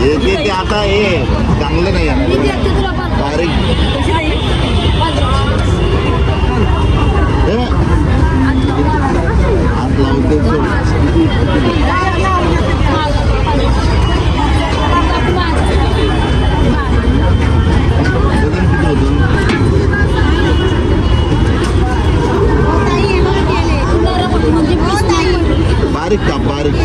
ते आता हे चांगलं नाही बारीक हात लावते बारीक का बारीक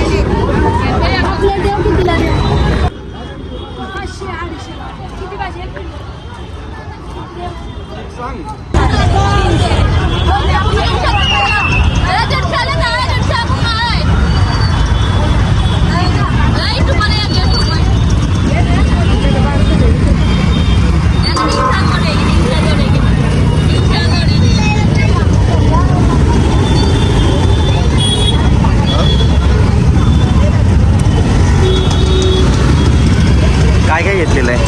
काय काय घेतलेलं आहे?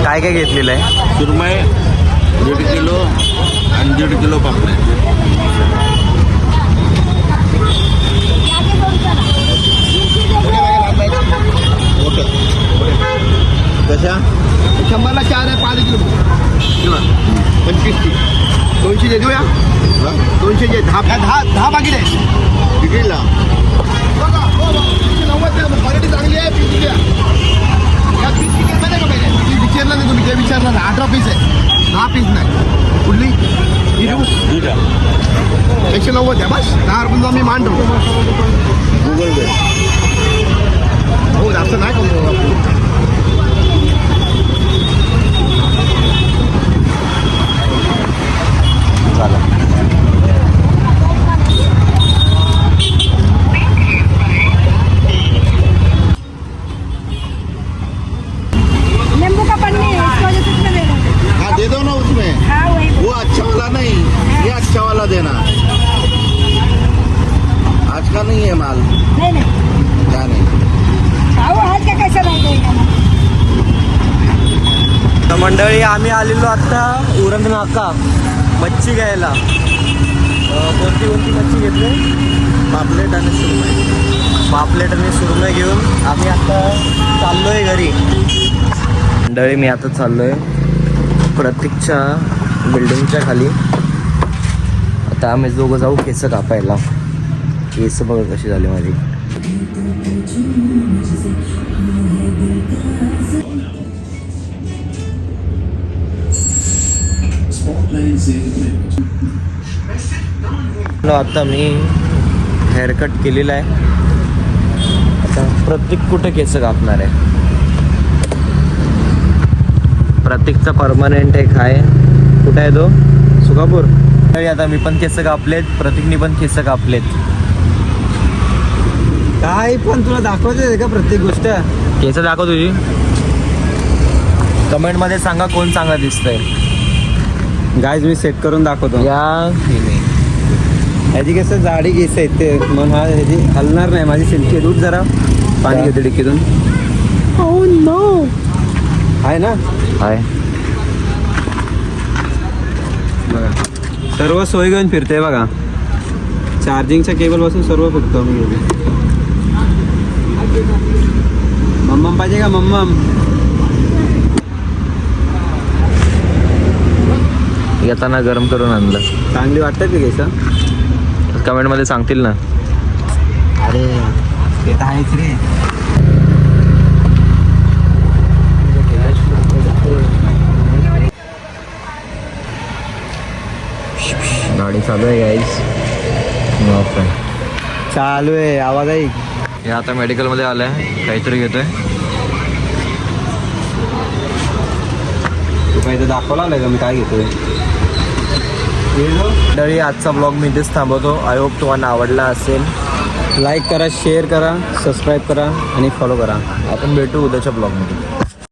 काय काय घेतलेलं आहे? सुरमई 1.5 किलो आणि 1.5 किलो पापलेट. कशा 100ला 4 आहे 5 किलो 25 200 दे देऊया 200 दे 10 बाकी आहे कितीला? 90 क्वालिटी चांगली आहे पीस द्या या पीस किती आहे का पहिले ती विचारला नाही तुम्ही ते विचारला ना 18 पीस आहे 10 पीस नाही कुठली ही देऊ 190 द्या बस 10 रुपये आम्ही मांडतो गुगल पे. हो जास्त नाही करू नींबू का पन्नी है इसकी वजह से इसमें दे रहा हूँ। हाँ दे दो ना उसमें. हाँ वही वो अच्छा वाला नहीं, ये अच्छा वाला देना. आज का नहीं है माल. नहीं नहीं क्या नहीं. आओ आज का कैसा रह जाएगा तर मंडळी आम्ही आलेलो आता उरण नाका मच्छी घ्यायला. कोणती कोणती मच्छी घेतली? पापलेट आणि सुरमई. पापलेट आणि सुरमई घेऊन आम्ही आता चाललोय घरी. मंडळी मी आता चाललोय प्रतीकच्या बिल्डिंगच्या खाली. आता आम्ही दोघं जाऊ केस कापायला. केस बघा कशी झाली माझी. आता मी हेअरकट केलेला आहे. आता प्रतीक कुठे केस कापणार आहे? प्रतीकचा परमनंट एक आहे. कुठे आहे तो? सुकापूर. आता मी पण केस कापलेत, प्रतीकनी पण केस कापलेत. काय पण तुला दाखवायचं का प्रत्येक गोष्ट केस दाखव तुझी. कमेंटमध्ये सांगा कोण चांगला दिसतंय. गाईज मी सेट करून दाखवतो. या ह्याची कसं जाडी केस आहेत ते म्हणून हा ह्याची हलणार नाही. माझी सिल्की दूध जरा पाणी घेते डिक्कीतून. ओह नो आहे ना हाय. बघा सर्व सोय घेऊन फिरते बघा. चार्जिंगच्या केबलपासून सर्व बघतो मी घेते. मम्मम पाहिजे का मम्मम? येताना गरम करून आणलं. चांगली वाटतात का केस? कमेंटमध्ये सांगतील ना. अरे ते तर आहेच रे. गाडी चालू आहे गाईस. चालू आहे आवाज आहे. हे आता मेडिकलमध्ये आलं आहे, काहीतरी घेतोय. तू काही तर दाखवला आलाय का मी काय घेतोय? तरी आजचा ब्लॉग मी इथेच थांबवतो. आय होप तुम्हाला आवडला असेल. लाईक करा, शेअर करा, सबस्क्राईब करा आणि फॉलो करा. आपण भेटू उद्याच्या ब्लॉगमध्ये.